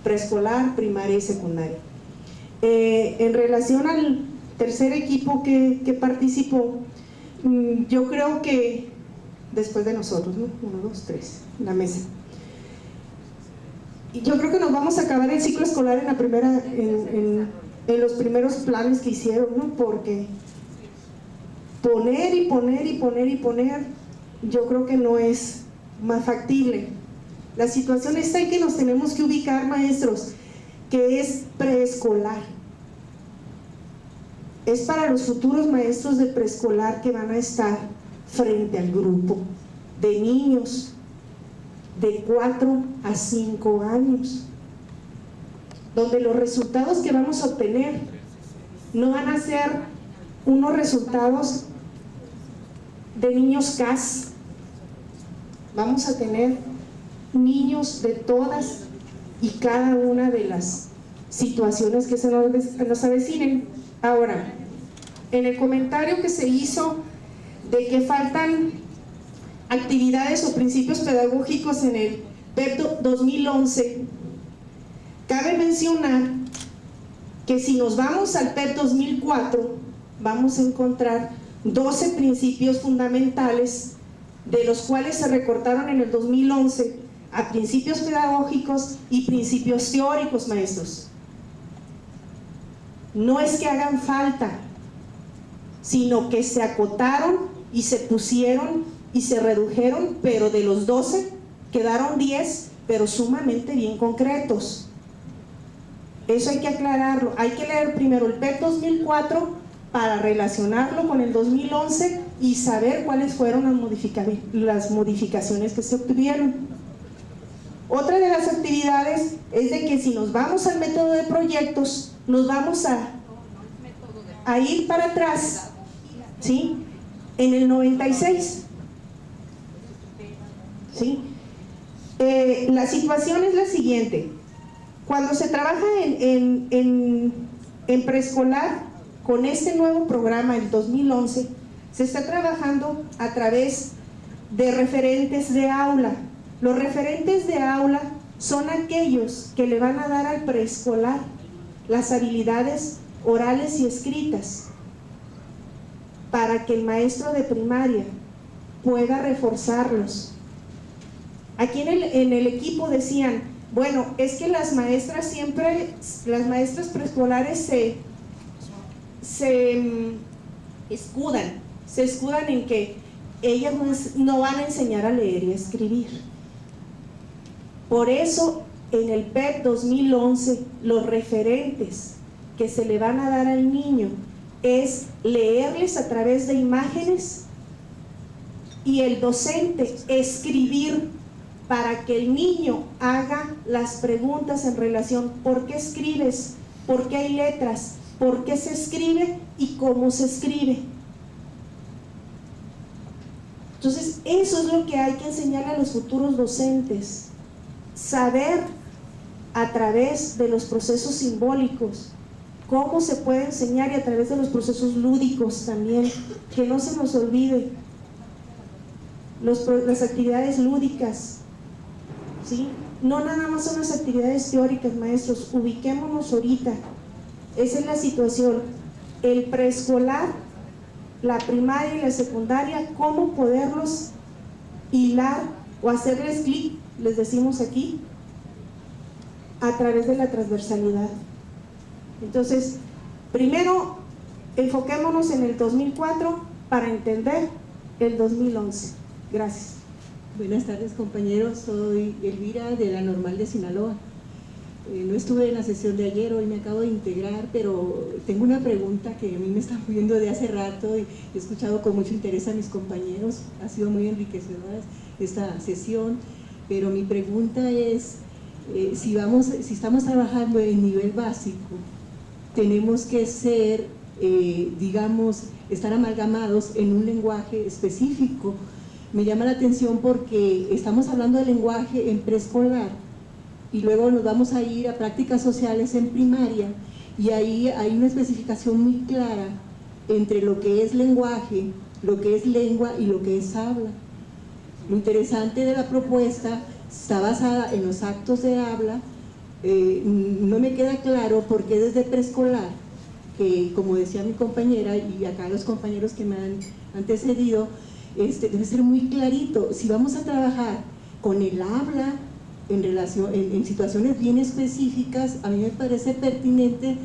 preescolar, primaria y secundaria. En relación al tercer equipo que participó, yo creo que después de nosotros, ¿no? 1, 2, 3, la mesa. Y yo creo que nos vamos a acabar el ciclo escolar en los primeros planes que hicieron, ¿no? Porque poner y poner y poner y poner, yo creo que no es más factible. La situación está en que nos tenemos que ubicar, maestros, que es preescolar. Es para los futuros maestros de preescolar que van a estar frente al grupo de niños de 4 a 5 años, donde los resultados que vamos a obtener no van a ser unos resultados de niños CAS. Vamos a tener niños de todas y cada una de las situaciones que se nos avecinen. Ahora, en el comentario que se hizo de que faltan actividades o principios pedagógicos en el PEP 2011, cabe mencionar que si nos vamos al PEP 2004, vamos a encontrar 12 principios fundamentales, de los cuales se recortaron en el 2011 a principios pedagógicos y principios teóricos, maestros. No es que hagan falta, sino que se acotaron y se pusieron y se redujeron, pero de los 12 quedaron 10, pero sumamente bien concretos. Eso hay que aclararlo. Hay que leer primero el PEP 2004 para relacionarlo con el 2011 y saber cuáles fueron las modificaciones que se obtuvieron. Otra de las actividades es de que si nos vamos al método de proyectos, nos vamos a ir para atrás, ¿sí? En el 96, ¿sí? La situación es la siguiente: cuando se trabaja en preescolar con este nuevo programa, el 2011, se está trabajando a través de referentes de aula. Los referentes de aula son aquellos que le van a dar al preescolar las habilidades orales y escritas para que el maestro de primaria pueda reforzarlos. Aquí en el equipo decían, bueno, es que las maestras preescolares se escudan en que ellas no van a enseñar a leer y a escribir. Por eso en el PEP 2011 los referentes que se le van a dar al niño es leerles a través de imágenes y el docente escribir para que el niño haga las preguntas en relación: ¿por qué escribes? ¿Por qué hay letras? ¿Por qué se escribe? ¿Y cómo se escribe? Entonces, eso es lo que hay que enseñarle a los futuros docentes. Saber a través de los procesos simbólicos cómo se puede enseñar, y a través de los procesos lúdicos también, que no se nos olvide las actividades lúdicas, ¿sí? No nada más son las actividades teóricas, maestros, ubiquémonos ahorita. Esa es la situación. El preescolar, la primaria y la secundaria, cómo poderlos hilar o hacerles clic, les decimos aquí, a través de la transversalidad. Entonces, primero enfoquémonos en el 2004 para entender el 2011. Gracias. Buenas tardes, compañeros. Soy Elvira, de la Normal de Sinaloa. No estuve en la sesión de ayer, hoy me acabo de integrar, pero tengo una pregunta que a mí me está moviendo de hace rato y he escuchado con mucho interés a mis compañeros. Ha sido muy enriquecedora esta sesión, pero mi pregunta es, si estamos trabajando en nivel básico, tenemos que ser, estar amalgamados en un lenguaje específico. Me llama la atención porque estamos hablando de lenguaje en preescolar y luego nos vamos a ir a prácticas sociales en primaria, y ahí hay una especificación muy clara entre lo que es lenguaje, lo que es lengua y lo que es habla. Lo interesante de la propuesta está basada en los actos de habla, no me queda claro por qué desde preescolar, que como decía mi compañera y acá los compañeros que me han antecedido, debe ser muy clarito. Si vamos a trabajar con el habla en situaciones bien específicas, a mí me parece pertinente.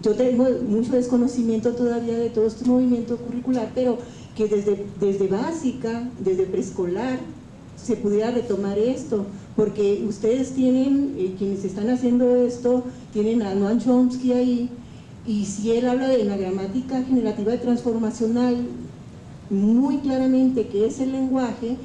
Yo tengo mucho desconocimiento todavía de todo este movimiento curricular, pero que desde básica, desde preescolar, se pudiera retomar esto, porque ustedes tienen, quienes están haciendo esto, tienen a Noam Chomsky ahí, y si él habla de la gramática generativa y transformacional muy claramente, que es el lenguaje,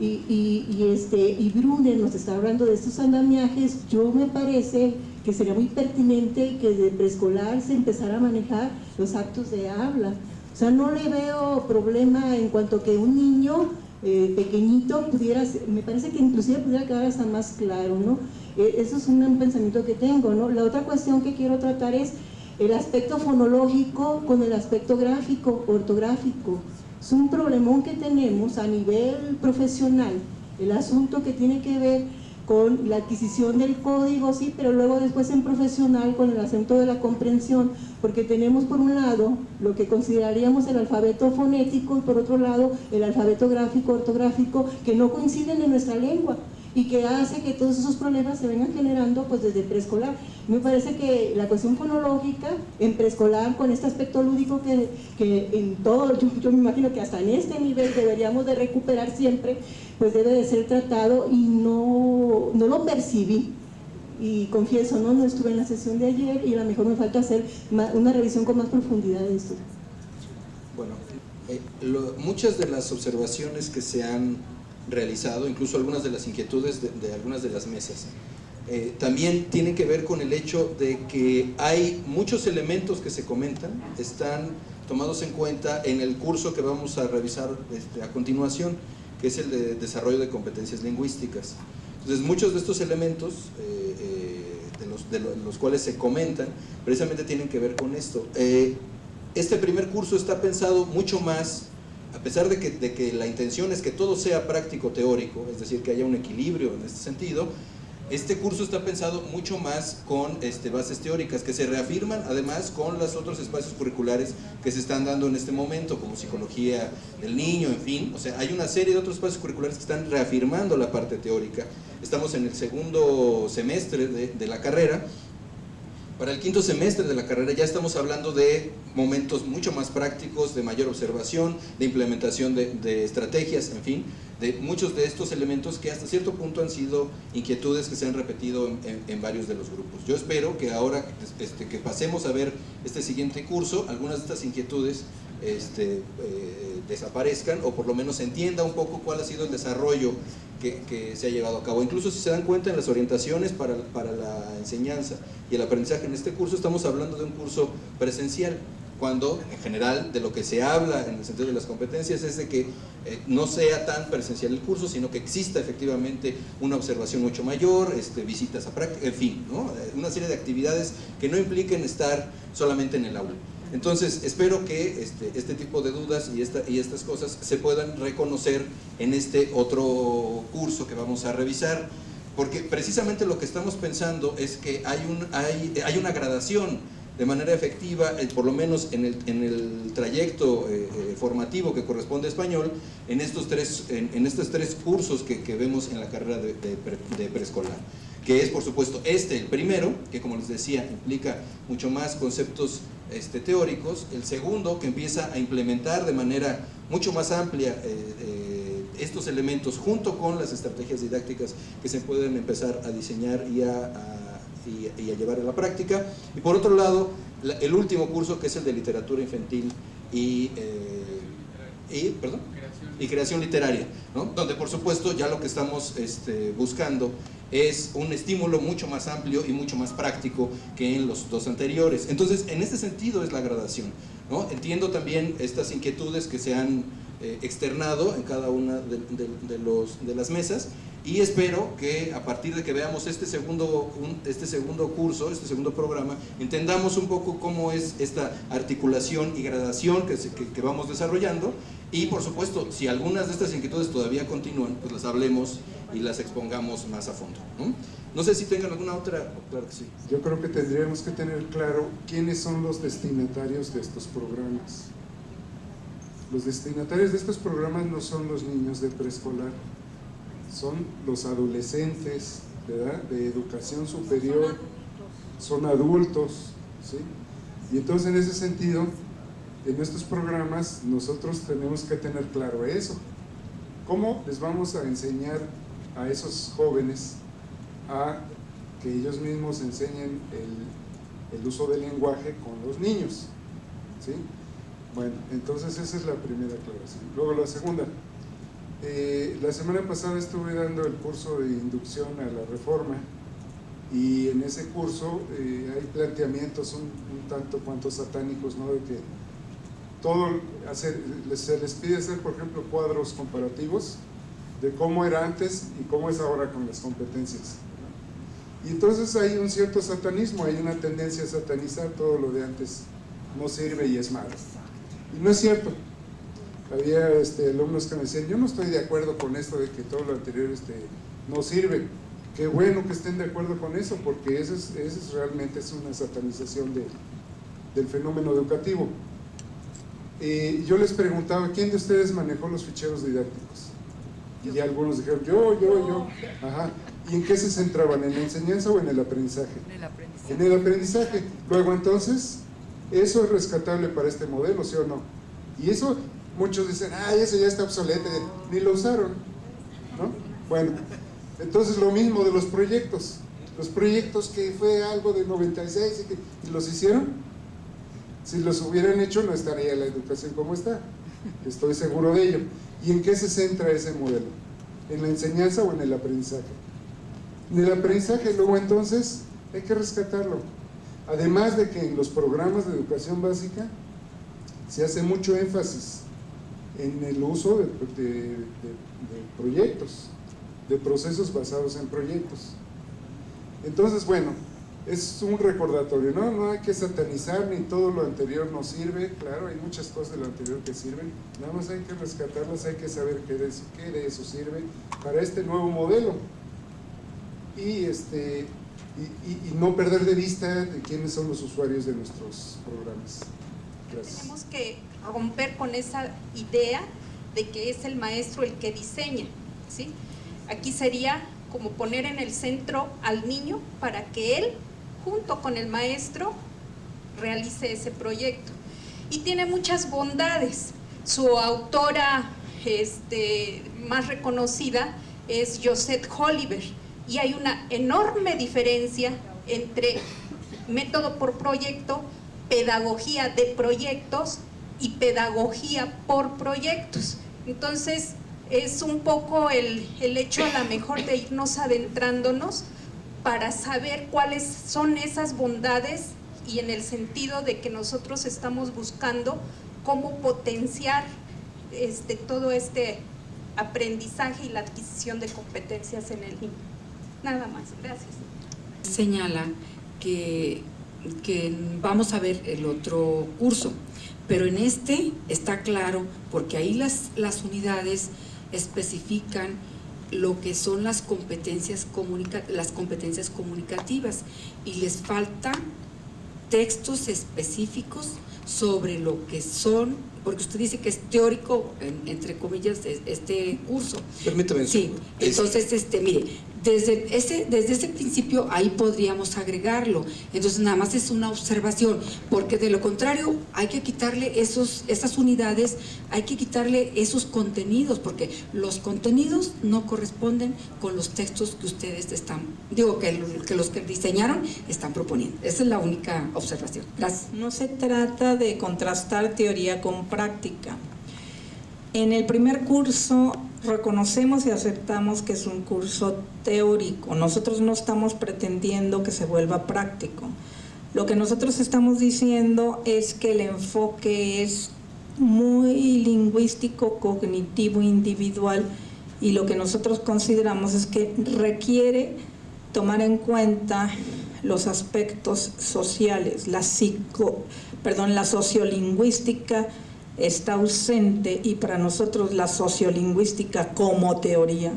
y Brunner nos está hablando de estos andamiajes, yo me parece que sería muy pertinente que desde preescolar se empezara a manejar los actos de habla. O sea, no le veo problema en cuanto que un niño pequeñito pudiera, me parece que inclusive pudiera quedar hasta más claro, ¿no? Eso es un pensamiento que tengo, ¿no? La otra cuestión que quiero tratar es el aspecto fonológico con el aspecto gráfico, ortográfico. Es un problemón que tenemos a nivel profesional, el asunto que tiene que ver con la adquisición del código, sí, pero luego después en profesional con el acento de la comprensión, porque tenemos por un lado lo que consideraríamos el alfabeto fonético y por otro lado el alfabeto gráfico, ortográfico, que no coinciden en nuestra lengua y que hace que todos esos problemas se vengan generando pues desde preescolar. Me parece que la cuestión fonológica en preescolar, con este aspecto lúdico que en todo, yo me imagino que hasta en este nivel deberíamos de recuperar siempre, pues debe de ser tratado, y no lo percibí. Y confieso, no estuve en la sesión de ayer y a lo mejor me falta hacer una revisión con más profundidad de esto. Bueno, muchas de las observaciones que se han realizado, incluso algunas de las inquietudes de algunas de las mesas, también tienen que ver con el hecho de que hay muchos elementos que se comentan, están tomados en cuenta en el curso que vamos a revisar a continuación, que es el de desarrollo de competencias lingüísticas. Entonces, muchos de estos elementos de los cuales se comentan, precisamente tienen que ver con esto. Este primer curso está pensado mucho más, a pesar de que la intención es que todo sea práctico teórico, es decir, que haya un equilibrio en este sentido. Este curso está pensado mucho más con bases teóricas que se reafirman además con los otros espacios curriculares que se están dando en este momento, como psicología del niño, en fin. O sea, hay una serie de otros espacios curriculares que están reafirmando la parte teórica. Estamos en el segundo semestre de la carrera. Para el quinto semestre de la carrera ya estamos hablando de momentos mucho más prácticos, de mayor observación, de implementación de estrategias, en fin, de muchos de estos elementos que hasta cierto punto han sido inquietudes que se han repetido en varios de los grupos. Yo espero que ahora que pasemos a ver este siguiente curso, algunas de estas inquietudes desaparezcan, o por lo menos se entienda un poco cuál ha sido el desarrollo que se ha llevado a cabo. Incluso si se dan cuenta en las orientaciones para la enseñanza y el aprendizaje en este curso, estamos hablando de un curso presencial, cuando en general de lo que se habla en el sentido de las competencias es de que no sea tan presencial el curso, sino que exista efectivamente una observación mucho mayor, visitas a práctica, en fin, ¿no? Una serie de actividades que no impliquen estar solamente en el aula. Entonces, espero que este tipo de dudas y estas cosas se puedan reconocer en este otro curso que vamos a revisar, porque precisamente lo que estamos pensando es que hay una gradación de manera efectiva, por lo menos en el trayecto formativo que corresponde a español, en estos tres cursos que vemos en la carrera de preescolar, que es por supuesto el primero, que como les decía implica mucho más conceptos teóricos, el segundo que empieza a implementar de manera mucho más amplia estos elementos junto con las estrategias didácticas que se pueden empezar a diseñar y a llevar a la práctica, y por otro lado el último curso, que es el de literatura infantil y creación literaria, ¿no? Donde por supuesto ya lo que estamos buscando es un estímulo mucho más amplio y mucho más práctico que en los dos anteriores. Entonces, en este sentido es la gradación, ¿no? Entiendo también estas inquietudes que se han externado en cada una de las mesas, y espero que a partir de que veamos este segundo curso, este segundo programa, entendamos un poco cómo es esta articulación y gradación que vamos desarrollando, Y por supuesto, si algunas de estas inquietudes todavía continúan, pues las hablemos y las expongamos más a fondo, ¿no? No sé si tengan alguna otra. Claro que sí. Yo creo que tendríamos que tener claro quiénes son los destinatarios de estos programas. Los destinatarios de estos programas no son los niños de preescolar, son los adolescentes, ¿verdad?, de educación superior, son adultos, ¿sí? Y entonces en ese sentido, en estos programas nosotros tenemos que tener claro eso. ¿Cómo les vamos a enseñar a esos jóvenes a que ellos mismos enseñen el uso del lenguaje con los niños? ¿Sí? Bueno, entonces esa es la primera aclaración. Luego la segunda, la semana pasada estuve dando el curso de inducción a la reforma, y en ese curso hay planteamientos un tanto cuanto satánicos, ¿no?, de que todo se les pide hacer, por ejemplo, cuadros comparativos de cómo era antes y cómo es ahora con las competencias, ¿no? Y entonces hay un cierto satanismo, hay una tendencia a satanizar todo lo de antes, no sirve y es malo. Y no es cierto. Había alumnos que me decían, yo no estoy de acuerdo con esto de que todo lo anterior no sirve. Qué bueno que estén de acuerdo con eso, porque eso realmente es una satanización del fenómeno educativo. Yo les preguntaba, ¿quién de ustedes manejó los ficheros didácticos? Y ya algunos dijeron, yo. Ajá. ¿Y en qué se centraban? ¿En la enseñanza o en el aprendizaje? En el aprendizaje. En el aprendizaje. Luego, entonces, ¿eso es rescatable para este modelo, sí o no? Y eso, muchos dicen, eso ya está obsoleto, ni lo usaron, ¿no? Bueno, entonces lo mismo de los proyectos que fue algo de 96 y los hicieron. Si los hubieran hecho no estaría la educación como está, estoy seguro de ello. ¿Y en qué se centra ese modelo? ¿En la enseñanza o en el aprendizaje? En el aprendizaje. Luego entonces hay que rescatarlo. Además de que en los programas de educación básica se hace mucho énfasis en el uso de proyectos, de procesos basados en proyectos. Entonces, bueno, es un recordatorio, no hay que satanizar, ni todo lo anterior nos sirve. Claro, hay muchas cosas de lo anterior que sirven, nada más hay que rescatarlas, hay que saber qué de eso sirve para este nuevo modelo, y no perder de vista de quiénes son los usuarios de nuestros programas. Gracias. Tenemos que romper con esa idea de que es el maestro el que diseña, ¿sí? Aquí sería como poner en el centro al niño para que él, junto con el maestro, realice ese proyecto. Y tiene muchas bondades. Su autora más reconocida es Josette Holliver, y hay una enorme diferencia entre método por proyecto, pedagogía de proyectos y pedagogía por proyectos. Entonces, es un poco el hecho a lo mejor de irnos adentrándonos para saber cuáles son esas bondades, y en el sentido de que nosotros estamos buscando cómo potenciar todo este aprendizaje y la adquisición de competencias en el niño. Nada más, gracias. Señala que vamos a ver el otro curso, pero en este está claro, porque ahí las unidades especifican lo que son las competencias comunicativas, y les faltan textos específicos sobre lo que son, porque usted dice que es teórico, entre comillas, este curso. Permítame. Sí, entonces, mire, desde ese principio ahí podríamos agregarlo. Entonces nada más es una observación, porque de lo contrario hay que quitarle esas unidades, hay que quitarle esos contenidos, porque los contenidos no corresponden con los textos que ustedes que los que diseñaron están proponiendo. Esa es la única observación. Gracias. No se trata de contrastar teoría con práctica. En el primer curso reconocemos y aceptamos que es un curso teórico. Nosotros no estamos pretendiendo que se vuelva práctico. Lo que nosotros estamos diciendo es que el enfoque es muy lingüístico, cognitivo, individual, y lo que nosotros consideramos es que requiere tomar en cuenta los aspectos sociales, la sociolingüística, está ausente, y para nosotros la sociolingüística como teoría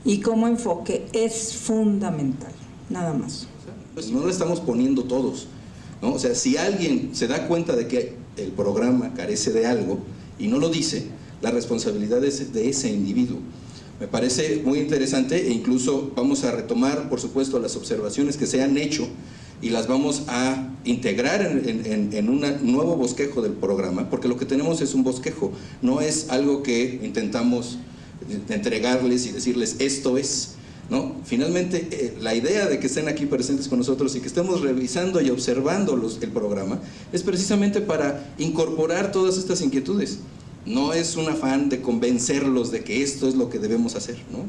y como enfoque es fundamental, nada más. Pues no lo estamos poniendo todos, ¿no? O sea, si alguien se da cuenta de que el programa carece de algo y no lo dice, la responsabilidad es de ese individuo. Me parece muy interesante, e incluso vamos a retomar, por supuesto, las observaciones que se han hecho y las vamos a integrar en un nuevo bosquejo del programa, porque lo que tenemos es un bosquejo, no es algo que intentamos entregarles y decirles esto es, ¿no? Finalmente, la idea de que estén aquí presentes con nosotros y que estemos revisando y observando el programa es precisamente para incorporar todas estas inquietudes. No es un afán de convencerlos de que esto es lo que debemos hacer, ¿no?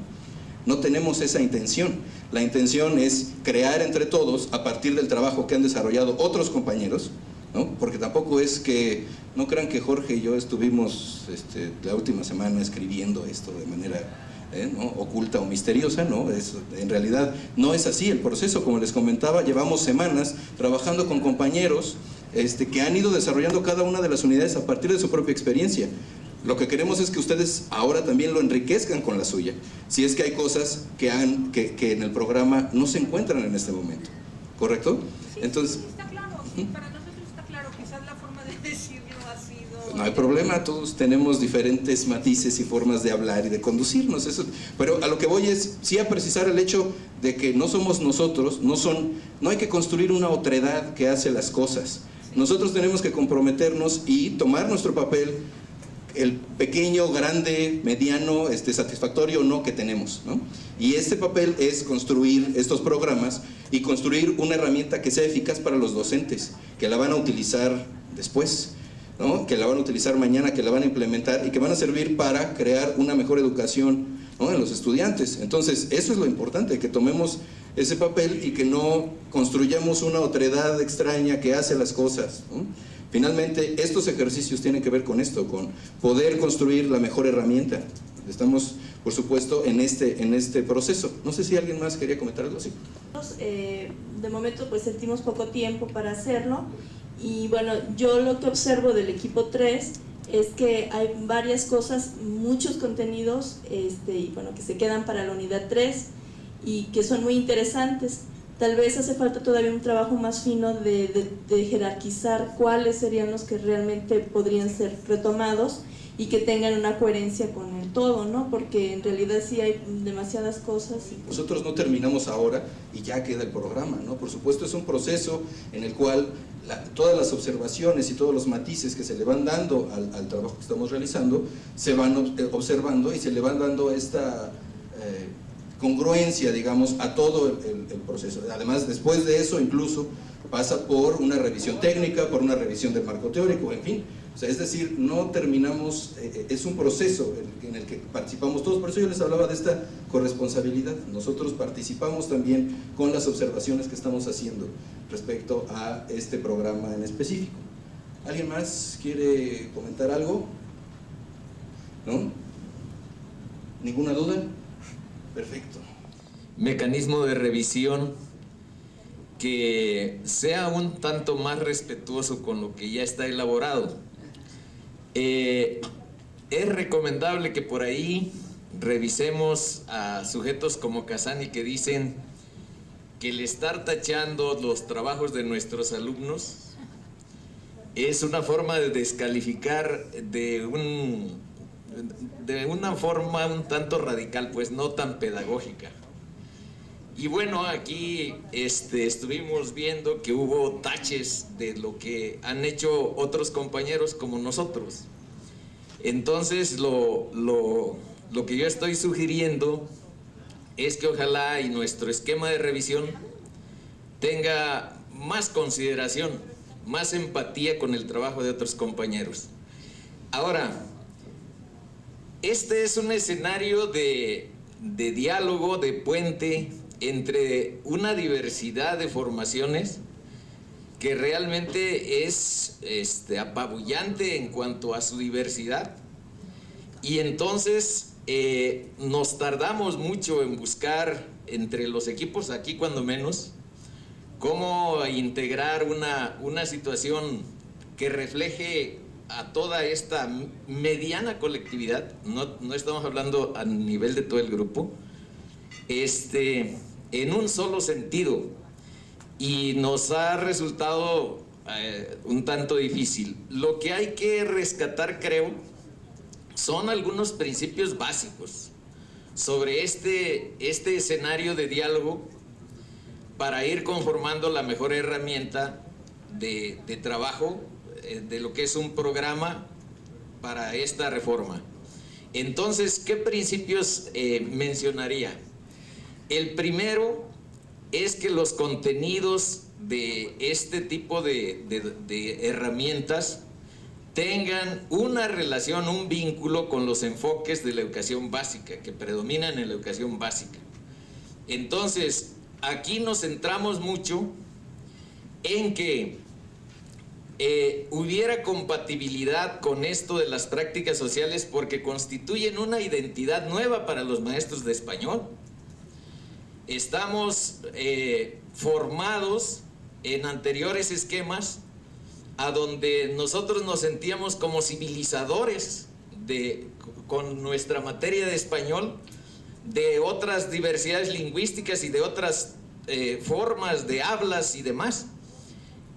No tenemos esa intención. La intención es crear entre todos, a partir del trabajo que han desarrollado otros compañeros, ¿no? Porque tampoco es que, no crean que Jorge y yo estuvimos la última semana escribiendo esto de manera ¿no? oculta o misteriosa, ¿no? En realidad no es así el proceso. Como les comentaba, llevamos semanas trabajando con compañeros que han ido desarrollando cada una de las unidades a partir de su propia experiencia. Lo que queremos es que ustedes ahora también lo enriquezcan con la suya, si es que hay cosas que en el programa no se encuentran en este momento, ¿correcto? Sí, entonces, sí, está claro, sí, para nosotros está claro, quizás la forma de decirlo ha sido... no hay problema, todos tenemos diferentes matices y formas de hablar y de conducirnos, pero a lo que voy es sí a precisar el hecho de que no somos nosotros, no hay que construir una otredad que hace las cosas. Nosotros tenemos que comprometernos y tomar nuestro papel, el pequeño, grande, mediano, satisfactorio o no que tenemos, ¿no? Y este papel es construir estos programas y construir una herramienta que sea eficaz para los docentes, que la van a utilizar después, ¿no? Que la van a utilizar mañana, que la van a implementar y que van a servir para crear una mejor educación, ¿no? en los estudiantes. Entonces, eso es lo importante, que tomemos ese papel y que no construyamos una otredad extraña que hace las cosas, ¿no? Finalmente, estos ejercicios tienen que ver con esto, con poder construir la mejor herramienta. Estamos, por supuesto, en este proceso. No sé si alguien más quería comentar algo así. De momento, pues sentimos poco tiempo para hacerlo. Y bueno, yo lo que observo del equipo 3 es que hay varias cosas, muchos contenidos y bueno, que se quedan para la unidad 3 y que son muy interesantes. Tal vez hace falta todavía un trabajo más fino de jerarquizar cuáles serían los que realmente podrían ser retomados y que tengan una coherencia con el todo, ¿no? Porque en realidad sí hay demasiadas cosas. Nosotros no terminamos ahora y ya queda el programa, ¿no? Por supuesto es un proceso en el cual todas las observaciones y todos los matices que se le van dando al trabajo que estamos realizando se van observando y se le van dando esta congruencia, digamos, a todo el proceso. Además, después de eso, incluso pasa por una revisión técnica, por una revisión del marco teórico, en fin. O sea, es decir, no terminamos, es un proceso en el que participamos todos. Por eso yo les hablaba de esta corresponsabilidad. Nosotros participamos también con las observaciones que estamos haciendo respecto a este programa en específico. ¿Alguien más quiere comentar algo? ¿No? ¿Ninguna duda? Perfecto. Mecanismo de revisión que sea un tanto más respetuoso con lo que ya está elaborado. Es recomendable que por ahí revisemos a sujetos como Casani, que dicen que el estar tachando los trabajos de nuestros alumnos es una forma de descalificar de una forma un tanto radical, pues no tan pedagógica. Y bueno, aquí estuvimos viendo que hubo taches de lo que han hecho otros compañeros como nosotros. Entonces, lo que yo estoy sugiriendo es que ojalá y nuestro esquema de revisión tenga más consideración, más empatía con el trabajo de otros compañeros. Ahora, este es un escenario de diálogo, de puente entre una diversidad de formaciones que realmente es apabullante en cuanto a su diversidad, y entonces nos tardamos mucho en buscar entre los equipos, aquí cuando menos, cómo integrar una situación que refleje a toda esta mediana colectividad, no estamos hablando a nivel de todo el grupo, en un solo sentido, y nos ha resultado un tanto difícil. Lo que hay que rescatar, creo, son algunos principios básicos sobre este escenario de diálogo para ir conformando la mejor herramienta de trabajo de lo que es un programa para esta reforma. Entonces, ¿qué principios mencionaría? El primero es que los contenidos de este tipo de herramientas tengan una relación, un vínculo con los enfoques de la educación básica, que predominan en la educación básica. Entonces, aquí nos centramos mucho en que hubiera compatibilidad con esto de las prácticas sociales, porque constituyen una identidad nueva para los maestros de español. Estamos formados en anteriores esquemas a donde nosotros nos sentíamos como civilizadores con nuestra materia de español, de otras diversidades lingüísticas y de otras formas de hablas y demás,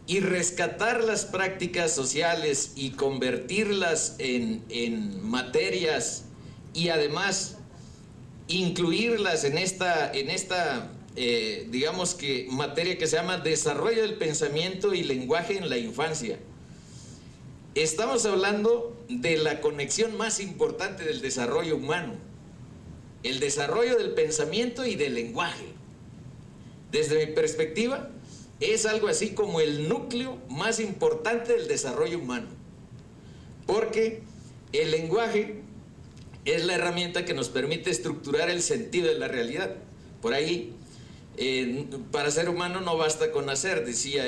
y rescatar las prácticas sociales y convertirlas en materias, y además incluirlas en esta digamos que materia que se llama desarrollo del pensamiento y lenguaje en la infancia. Estamos hablando de la conexión más importante del desarrollo humano, el desarrollo del pensamiento y del lenguaje. Desde mi perspectiva, es algo así como el núcleo más importante del desarrollo humano, porque el lenguaje es la herramienta que nos permite estructurar el sentido de la realidad. Por ahí, para ser humano no basta con nacer, decía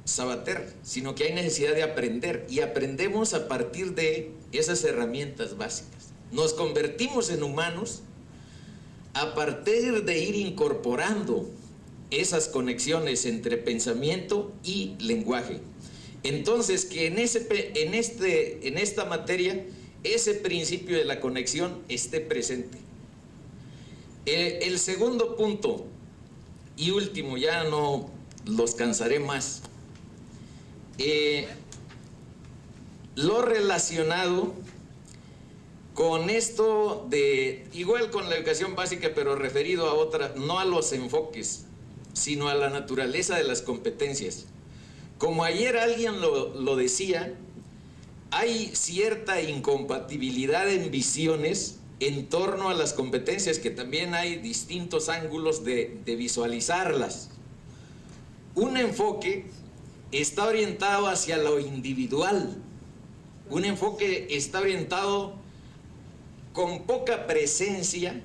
Sabater, sino que hay necesidad de aprender, y aprendemos a partir de esas herramientas básicas. Nos convertimos en humanos a partir de ir incorporando esas conexiones entre pensamiento y lenguaje. Entonces, que en esta materia ese principio de la conexión esté presente. El segundo punto y último, ya no los cansaré más, lo relacionado con esto de, igual con la educación básica, pero referido a otra, no a los enfoques, sino a la naturaleza de las competencias. Como ayer alguien lo decía, hay cierta incompatibilidad en visiones en torno a las competencias, que también hay distintos ángulos de visualizarlas. Un enfoque está orientado hacia lo individual, un enfoque está orientado con poca presencia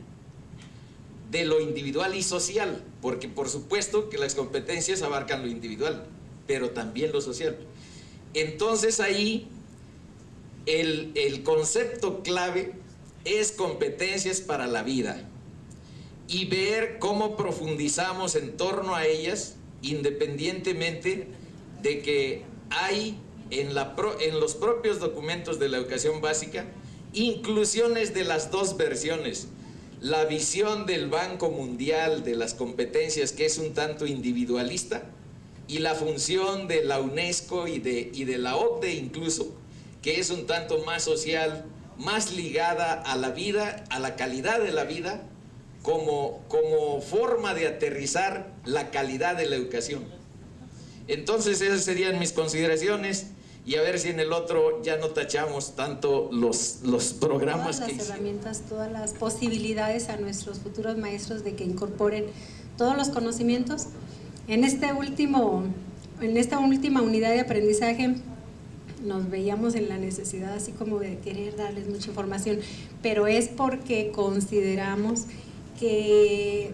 de lo individual y social, porque por supuesto que las competencias abarcan lo individual, pero también lo social. Entonces ahí el concepto clave es competencias para la vida, y ver cómo profundizamos en torno a ellas, independientemente de que hay en los propios documentos de la educación básica inclusiones de las dos versiones. La visión del Banco Mundial de las competencias, que es un tanto individualista, y la función de la UNESCO y de la OCDE incluso, que es un tanto más social, más ligada a la vida, a la calidad de la vida, como forma de aterrizar la calidad de la educación. Entonces esas serían mis consideraciones, y a ver si en el otro ya no tachamos tanto los programas. Todas las herramientas, todas las posibilidades a nuestros futuros maestros de que incorporen todos los conocimientos. En esta última unidad de aprendizaje nos veíamos en la necesidad así como de querer darles mucha información, pero es porque consideramos que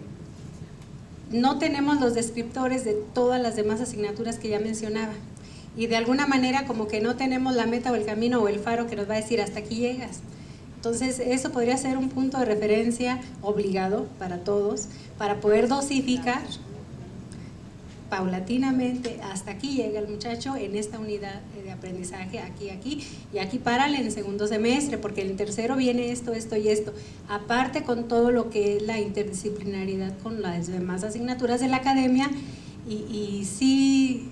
no tenemos los descriptores de todas las demás asignaturas que ya mencionaba, y de alguna manera como que no tenemos la meta o el camino o el faro que nos va a decir hasta aquí llegas. Entonces eso podría ser un punto de referencia obligado para todos, para poder dosificar paulatinamente, hasta aquí llega el muchacho en esta unidad de aprendizaje, aquí, y aquí párale en el segundo semestre, porque en el tercero viene esto y esto, aparte con todo lo que es la interdisciplinaridad con las demás asignaturas de la academia, y sí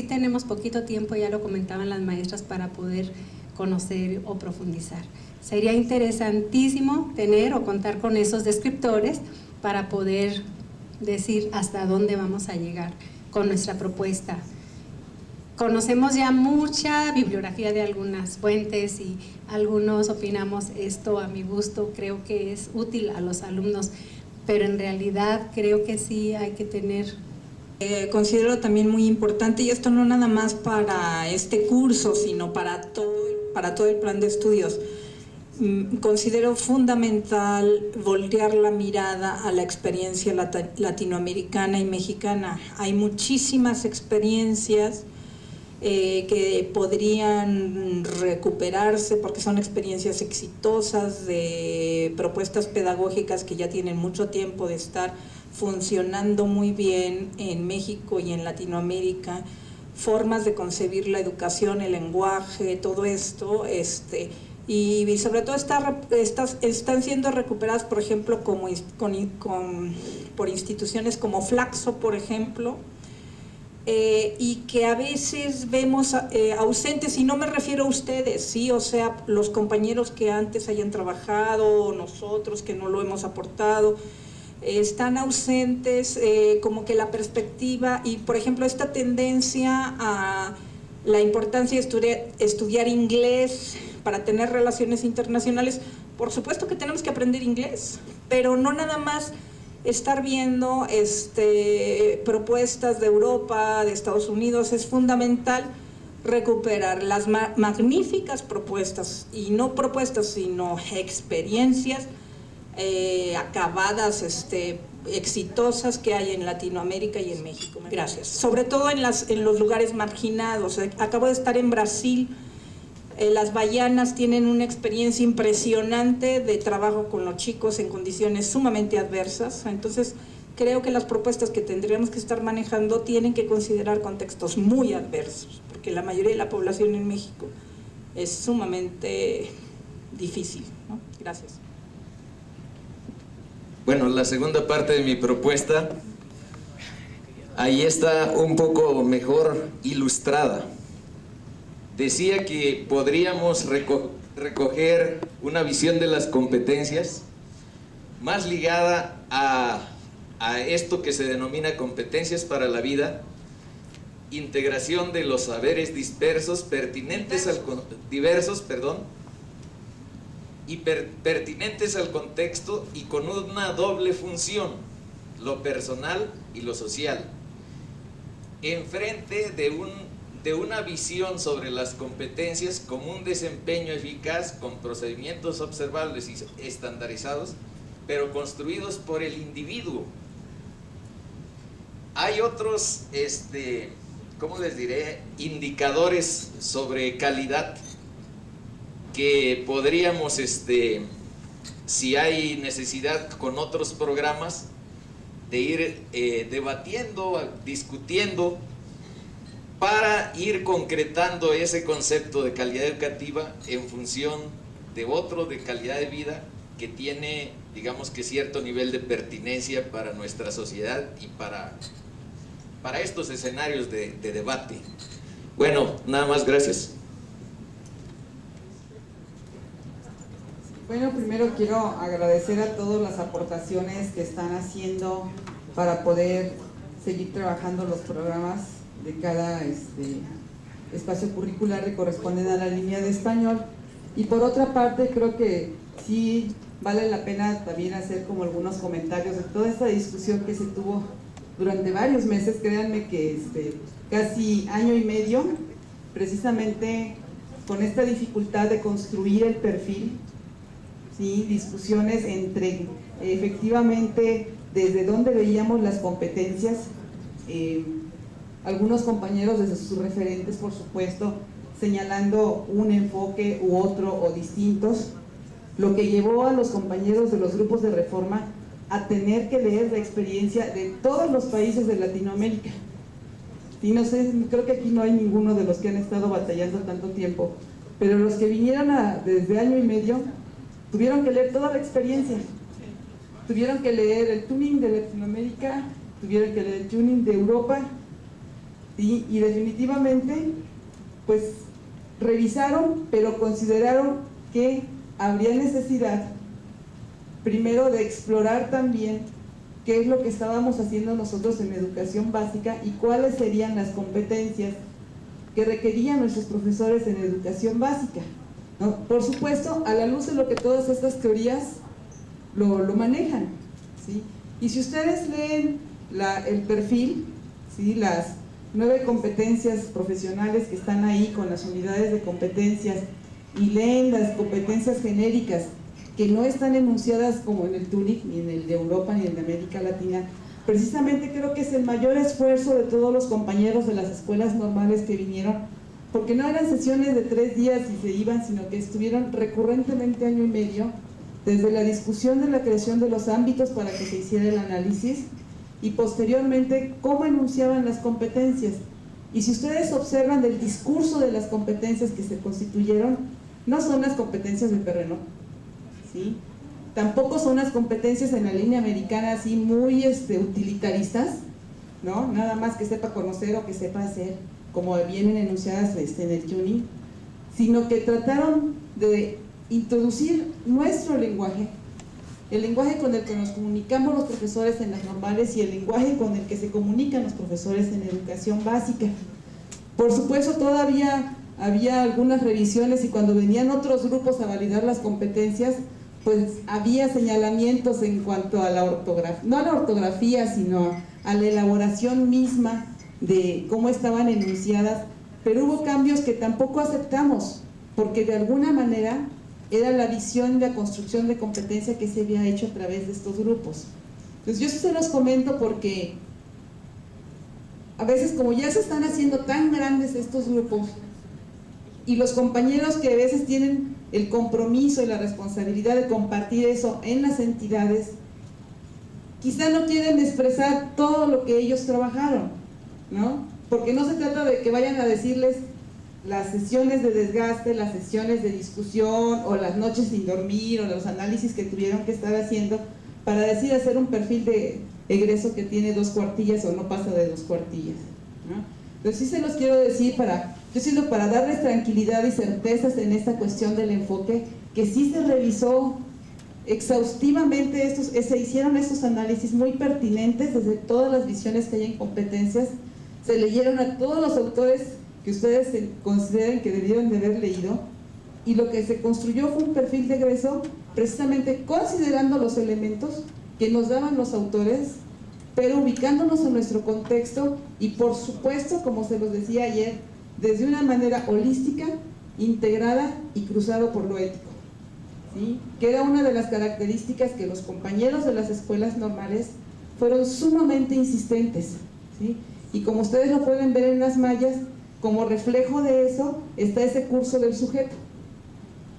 tenemos poquito tiempo, ya lo comentaban las maestras, para poder conocer o profundizar. Sería interesantísimo tener o contar con esos descriptores para poder decir hasta dónde vamos a llegar con nuestra propuesta. Conocemos ya mucha bibliografía de algunas fuentes y algunos opinamos esto a mi gusto, creo que es útil a los alumnos, pero en realidad creo que sí hay que tener. Considero también muy importante, y esto no nada más para este curso, sino para todo el plan de estudios. Considero fundamental voltear la mirada a la experiencia latinoamericana y mexicana. Hay muchísimas experiencias que podrían recuperarse porque son experiencias exitosas de propuestas pedagógicas que ya tienen mucho tiempo de estar funcionando muy bien en México y en Latinoamérica, formas de concebir la educación, el lenguaje, todo esto, y sobre todo están siendo recuperadas, por ejemplo, por instituciones como Flaxo, por ejemplo, y que a veces vemos ausentes, y no me refiero a ustedes, ¿sí? O sea, los compañeros que antes hayan trabajado, nosotros que no lo hemos aportado, están ausentes, como que la perspectiva y, por ejemplo, esta tendencia a la importancia de estudiar inglés para tener relaciones internacionales. Por supuesto que tenemos que aprender inglés, pero no nada más estar viendo propuestas de Europa, de Estados Unidos. Es fundamental recuperar las magníficas propuestas, y no propuestas, sino experiencias acabadas, exitosas que hay en Latinoamérica y en México. Gracias. Sobre todo en los lugares marginados. Acabo de estar en Brasil. Las Bahianas tienen una experiencia impresionante de trabajo con los chicos en condiciones sumamente adversas. Entonces, creo que las propuestas que tendríamos que estar manejando tienen que considerar contextos muy adversos, porque la mayoría de la población en México es sumamente difícil, ¿no? Gracias. Bueno, la segunda parte de mi propuesta, ahí está un poco mejor ilustrada. Decía que podríamos recoger una visión de las competencias más ligada a esto que se denomina competencias para la vida, integración de los saberes diversos, pertinentes al contexto y con una doble función, lo personal y lo social, enfrente de una visión sobre las competencias como un desempeño eficaz con procedimientos observables y estandarizados, pero construidos por el individuo. Hay otros, ¿cómo les diré?, indicadores sobre calidad que podríamos, si hay necesidad con otros programas, de ir debatiendo, discutiendo, para ir concretando ese concepto de calidad educativa en función de otro de calidad de vida que tiene, digamos que cierto nivel de pertinencia para nuestra sociedad y para estos escenarios de debate. Bueno, nada más, gracias. Bueno, primero quiero agradecer a todas las aportaciones que están haciendo para poder seguir trabajando los programas de cada espacio curricular que corresponden a la línea de español. Y por otra parte, creo que sí vale la pena también hacer como algunos comentarios de toda esta discusión que se tuvo durante varios meses. Créanme que casi año y medio, precisamente con esta dificultad de construir el perfil, ¿sí? Discusiones entre efectivamente desde dónde veíamos las competencias, algunos compañeros desde sus referentes, por supuesto, señalando un enfoque u otro o distintos, lo que llevó a los compañeros de los grupos de reforma a tener que leer la experiencia de todos los países de Latinoamérica, Sí, no sé, creo que aquí no hay ninguno de los que han estado batallando tanto tiempo, pero los que vinieron desde año y medio tuvieron que leer toda la experiencia. Tuvieron que leer el tuning de Latinoamérica, tuvieron que leer el tuning de Europa, y definitivamente pues revisaron, pero consideraron que habría necesidad primero de explorar también qué es lo que estábamos haciendo nosotros en educación básica y cuáles serían las competencias que requerían nuestros profesores en educación básica, ¿no? Por supuesto, a la luz de lo que todas estas teorías lo manejan, ¿sí? Y si ustedes leen el perfil, ¿sí?, las 9 competencias profesionales que están ahí con las unidades de competencias, y leen las competencias genéricas que no están enunciadas como en el TUNIC, ni en el de Europa, ni en el de América Latina, precisamente creo que es el mayor esfuerzo de todos los compañeros de las escuelas normales que vinieron, porque no eran sesiones de 3 días y se iban, sino que estuvieron recurrentemente año y medio, desde la discusión de la creación de los ámbitos para que se hiciera el análisis, y posteriormente cómo enunciaban las competencias. Y si ustedes observan del discurso de las competencias que se constituyeron, no son las competencias de terreno, ¿sí? Tampoco son las competencias en la línea americana así muy utilitaristas, ¿no? Nada más que sepa conocer o que sepa hacer, como vienen enunciadas en el tuning, sino que trataron de introducir nuestro lenguaje, el lenguaje con el que nos comunicamos los profesores en las normales y el lenguaje con el que se comunican los profesores en educación básica. Por supuesto, todavía había algunas revisiones y cuando venían otros grupos a validar las competencias, pues había señalamientos en cuanto a la ortografía, no a la ortografía, sino a la elaboración misma de cómo estaban enunciadas, pero hubo cambios que tampoco aceptamos, porque de alguna manera era la visión de la construcción de competencia que se había hecho a través de estos grupos. Entonces yo sí se los comento porque a veces, como ya se están haciendo tan grandes estos grupos, y los compañeros que a veces tienen el compromiso y la responsabilidad de compartir eso en las entidades, quizá no quieren expresar todo lo que ellos trabajaron, ¿no? Porque no se trata de que vayan a decirles las sesiones de desgaste, las sesiones de discusión, o las noches sin dormir, o los análisis que tuvieron que estar haciendo para decir hacer un perfil de egreso que tiene 2 cuartillas o no pasa de 2 cuartillas, ¿no? Entonces sí se los quiero decir para darles tranquilidad y certezas en esta cuestión del enfoque, que sí se revisó exhaustivamente se hicieron estos análisis muy pertinentes desde todas las visiones que hay en competencias, se leyeron a todos los autores que ustedes consideren que debieron de haber leído, y lo que se construyó fue un perfil de egreso precisamente considerando los elementos que nos daban los autores, pero ubicándonos en nuestro contexto y por supuesto, como se los decía ayer, desde una manera holística, integrada y cruzado por lo ético, ¿sí? Que era una de las características que los compañeros de las escuelas normales fueron sumamente insistentes, ¿sí? Y como ustedes lo pueden ver en las mallas, como reflejo de eso está ese curso del sujeto,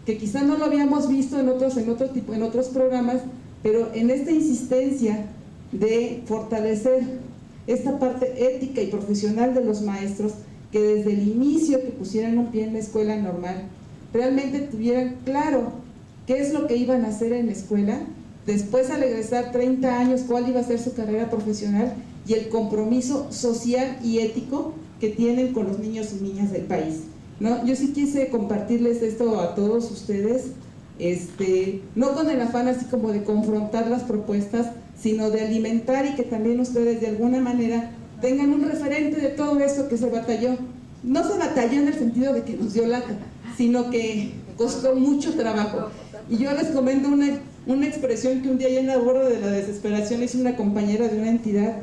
que quizá no lo habíamos visto en otros programas, pero en esta insistencia de fortalecer esta parte ética y profesional de los maestros, que desde el inicio que pusieran un pie en la escuela normal, realmente tuvieran claro qué es lo que iban a hacer en la escuela, después al egresar 30 años, cuál iba a ser su carrera profesional y el compromiso social y ético que tienen con los niños y niñas del país, ¿no? Yo sí quise compartirles esto a todos ustedes, no con el afán así como de confrontar las propuestas, sino de alimentar y que también ustedes de alguna manera tengan un referente de todo esto que se batalló. No se batalló en el sentido de que nos dio lata, sino que costó mucho trabajo. Y yo les comento una expresión que un día ya en la borda de la desesperación hizo una compañera de una entidad,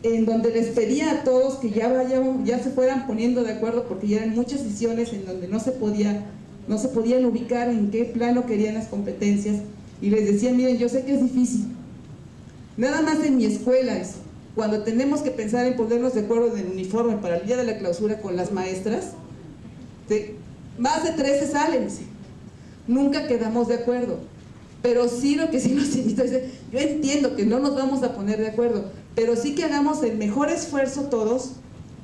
en donde les pedía a todos que ya se fueran poniendo de acuerdo, porque ya eran muchas sesiones en donde no se podían ubicar en qué plano querían las competencias, y les decía, miren, yo sé que es difícil, nada más en mi escuela, cuando tenemos que pensar en ponernos de acuerdo en el uniforme para el día de la clausura con las maestras, más de 13 salen, nunca quedamos de acuerdo, pero sí lo que sí nos invita es, yo entiendo que no nos vamos a poner de acuerdo, pero sí que hagamos el mejor esfuerzo todos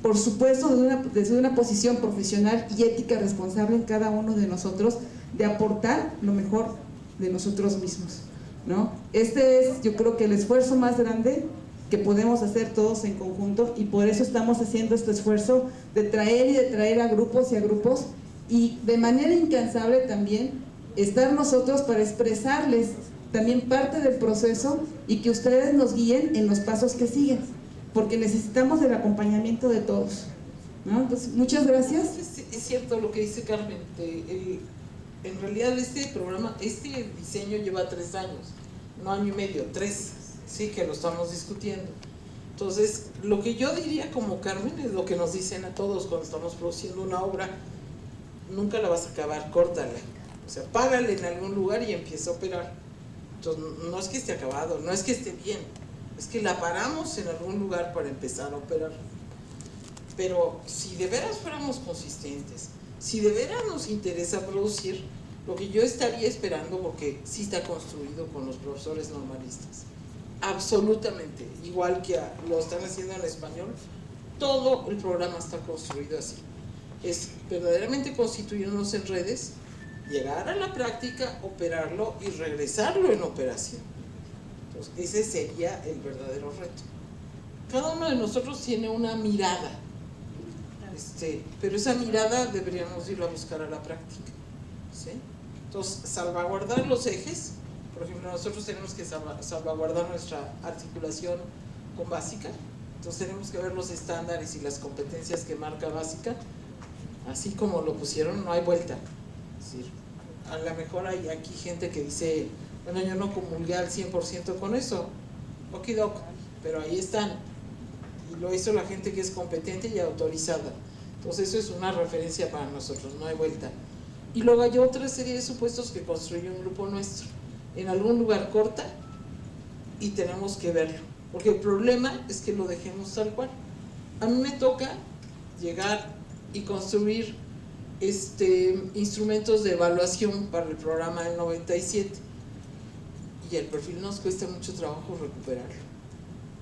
por supuesto desde una posición profesional y ética responsable en cada uno de nosotros, de aportar lo mejor de nosotros mismos, ¿no? Este es, yo creo que el esfuerzo más grande que podemos hacer todos en conjunto, y por eso estamos haciendo este esfuerzo de traer a grupos y a grupos, y de manera incansable también estar nosotros para expresarles también parte del proceso y que ustedes nos guíen en los pasos que siguen, porque necesitamos el acompañamiento de todos, ¿no? Entonces, muchas gracias. Es cierto lo que dice Carmen, en realidad este programa, este diseño lleva 3 años, no año y medio, 3, sí, que lo estamos discutiendo. Entonces, lo que yo diría como Carmen es lo que nos dicen a todos cuando estamos produciendo una obra: nunca la vas a acabar, córtala, o sea, párale en algún lugar y empieza a operar. Entonces, no es que esté acabado, no es que esté bien, es que la paramos en algún lugar para empezar a operar. Pero si de veras fuéramos consistentes, si de veras nos interesa producir, lo que yo estaría esperando, porque sí está construido con los profesores normalistas, absolutamente, igual que lo están haciendo en español, todo el programa está construido así. Es verdaderamente constituirnos en redes, llegar a la práctica, operarlo y regresarlo en operación. Entonces, ese sería el verdadero reto. Cada uno de nosotros tiene una mirada, pero esa mirada deberíamos irla a buscar a la práctica, ¿sí? Entonces, salvaguardar los ejes. Por ejemplo, nosotros tenemos que salvaguardar nuestra articulación con básica, entonces tenemos que ver los estándares y las competencias que marca básica, así como lo pusieron, no hay vuelta. Es decir, a lo mejor hay aquí gente que dice, bueno, yo no comulgué al 100% con eso, okidok, pero ahí están, y lo hizo la gente que es competente y autorizada. Entonces eso es una referencia para nosotros, no hay vuelta. Y luego hay otra serie de supuestos que construye un grupo nuestro, en algún lugar corta, y tenemos que verlo, porque el problema es que lo dejemos tal cual. A mí me toca llegar y construir instrumentos de evaluación para el programa del 97, y el perfil nos cuesta mucho trabajo recuperarlo.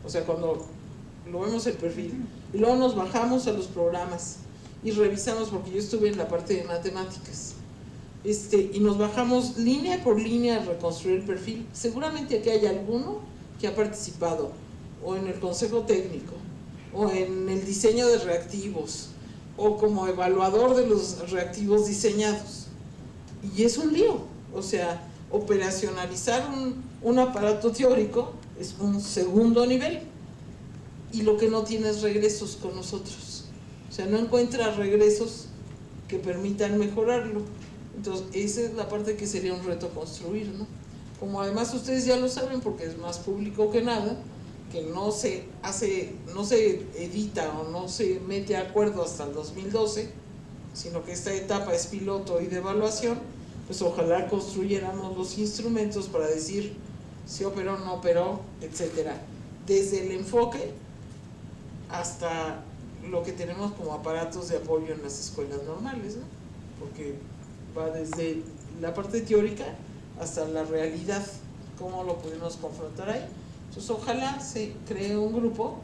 O sea, cuando lo vemos el perfil y luego nos bajamos a los programas y revisamos, porque yo estuve en la parte de matemáticas, y nos bajamos línea por línea a reconstruir el perfil, seguramente aquí hay alguno que ha participado o en el consejo técnico o en el diseño de reactivos o como evaluador de los reactivos diseñados, y es un lío. O sea, operacionalizar un aparato teórico es un segundo nivel, y lo que no tiene es regresos con nosotros, o sea, no encuentra regresos que permitan mejorarlo. Entonces esa es la parte que sería un reto construir, ¿no? Como además ustedes ya lo saben, porque es más público que nada, que no se edita o no se mete a acuerdo hasta el 2012, sino que esta etapa es piloto y de evaluación. Pues ojalá construyéramos los instrumentos para decir si operó, no operó, etcétera, desde el enfoque hasta lo que tenemos como aparatos de apoyo en las escuelas normales, ¿no? Porque va desde la parte teórica hasta la realidad, cómo lo podemos confrontar ahí. Entonces ojalá se cree un grupo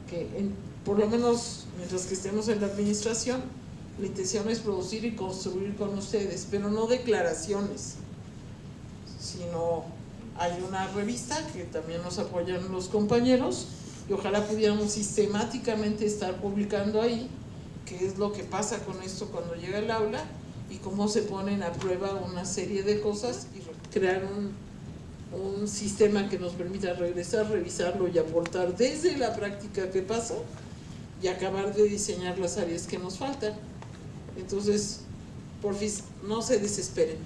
que por lo menos mientras que estemos en la administración, la intención es producir y construir con ustedes, pero no declaraciones, sino hay una revista que también nos apoyan los compañeros, y ojalá pudiéramos sistemáticamente estar publicando ahí qué es lo que pasa con esto cuando llega al aula y cómo se ponen a prueba una serie de cosas, y crear un sistema que nos permita regresar, revisarlo y aportar desde la práctica que pasa y acabar de diseñar las áreas que nos faltan. Entonces, porfis, no se desesperen,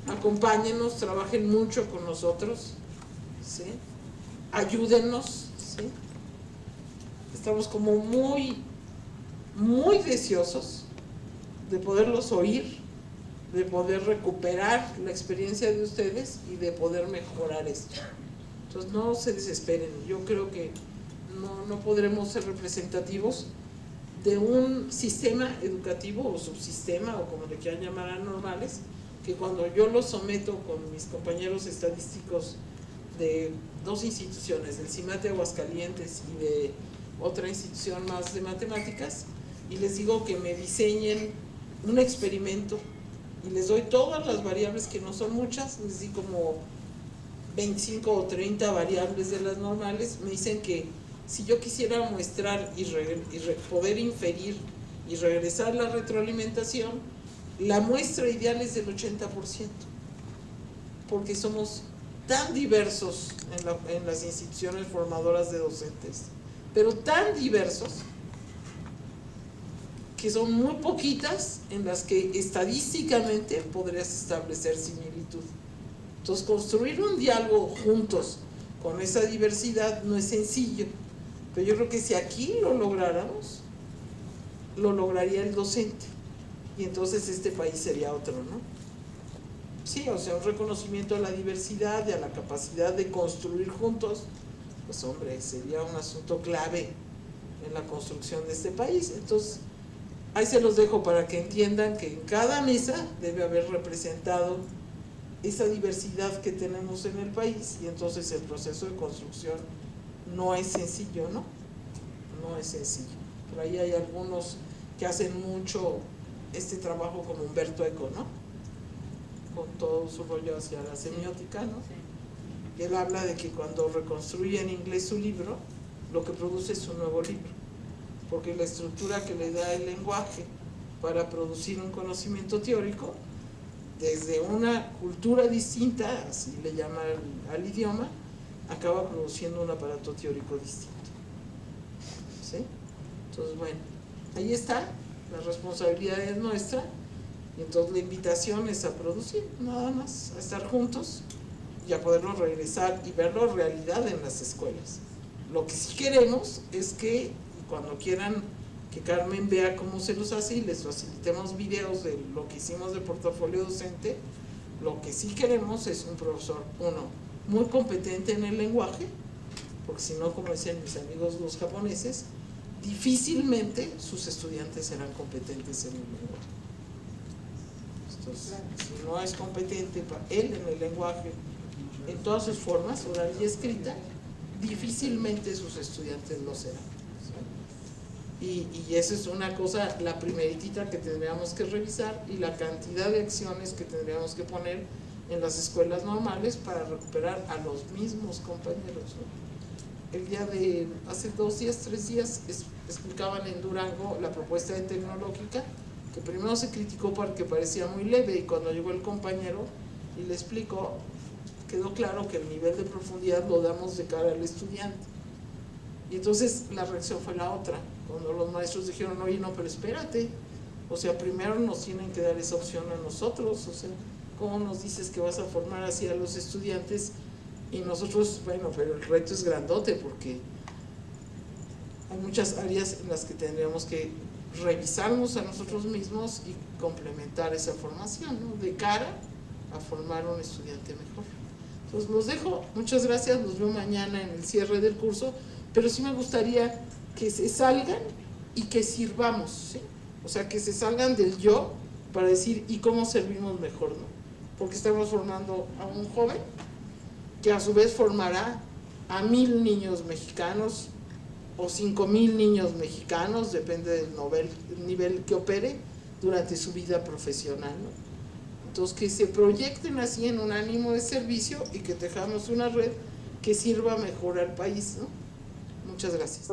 acompáñenos, trabajen mucho con nosotros, ¿sí? Ayúdennos, ¿sí? Estamos como muy deseosos de poderlos oír, de poder recuperar la experiencia de ustedes y de poder mejorar esto. Entonces no se desesperen, yo creo que no podremos ser representativos de un sistema educativo o subsistema o como le quieran llamar a normales, que cuando yo lo someto con mis compañeros estadísticos de 2 instituciones, del CIMAT de Aguascalientes y otra institución más de matemáticas, y les digo que me diseñen un experimento y les doy todas las variables, que no son muchas, les di como 25 o 30 variables de las normales. Me dicen que si yo quisiera muestrar y poder inferir y regresar la retroalimentación, la muestra ideal es del 80%, porque somos tan diversos en las instituciones formadoras de docentes, pero tan diversos, que son muy poquitas en las que estadísticamente podrías establecer similitud. Entonces, construir un diálogo juntos con esa diversidad no es sencillo, pero yo creo que si aquí lo lográramos, lo lograría el docente, y entonces este país sería otro, ¿no? Sí, o sea, un reconocimiento a la diversidad y a la capacidad de construir juntos, pues hombre, sería un asunto clave en la construcción de este país. Entonces, ahí se los dejo para que entiendan que en cada mesa debe haber representado esa diversidad que tenemos en el país, y entonces el proceso de construcción no es sencillo, ¿no? No es sencillo. Por ahí hay algunos que hacen mucho este trabajo, como Humberto Eco, ¿no? Con todo su rollo hacia la semiótica, ¿no? Y él habla de que cuando reconstruye en inglés su libro, lo que produce es un nuevo libro, porque la estructura que le da el lenguaje para producir un conocimiento teórico, desde una cultura distinta, así le llama al idioma, acaba produciendo un aparato teórico distinto. ¿Sí? Entonces, bueno, ahí está, la responsabilidad es nuestra, y entonces la invitación es a producir, nada más, a estar juntos y a poderlo regresar y verlo realidad en las escuelas. Lo que sí queremos es que cuando quieran que Carmen vea cómo se los hace y les facilitemos videos de lo que hicimos de portafolio docente, lo que sí queremos es un profesor, uno, muy competente en el lenguaje, porque si no, como decían mis amigos los japoneses, difícilmente sus estudiantes serán competentes en el lenguaje. Entonces, si no es competente él en el lenguaje, en todas sus formas, oral y escrita, difícilmente sus estudiantes lo serán. Y esa es una cosa, la primeritita que tendríamos que revisar, y la cantidad de acciones que tendríamos que poner en las escuelas normales para recuperar a los mismos compañeros, ¿no? El día de, hace 2 días, 3 días, explicaban en Durango la propuesta de tecnológica, que primero se criticó porque parecía muy leve, y cuando llegó el compañero y le explicó, quedó claro que el nivel de profundidad lo damos de cara al estudiante. Y entonces la reacción fue la otra, cuando los maestros dijeron, oye, no, pero espérate, o sea, primero nos tienen que dar esa opción a nosotros, o sea, ¿cómo nos dices que vas a formar así a los estudiantes? Y nosotros, bueno, pero el reto es grandote, porque hay muchas áreas en las que tendríamos que revisarnos a nosotros mismos y complementar esa formación, ¿no? De cara a formar un estudiante mejor. Entonces los dejo, muchas gracias, los veo mañana en el cierre del curso, pero sí me gustaría que se salgan y que sirvamos, ¿sí? O sea, que se salgan del yo para decir, ¿y cómo servimos mejor, no? Porque estamos formando a un joven que a su vez formará a 1000 niños mexicanos o 5000 niños mexicanos, depende del nivel que opere durante su vida profesional, ¿no? Entonces, que se proyecten así en un ánimo de servicio y que tengamos una red que sirva mejor al país, ¿no? Muchas gracias.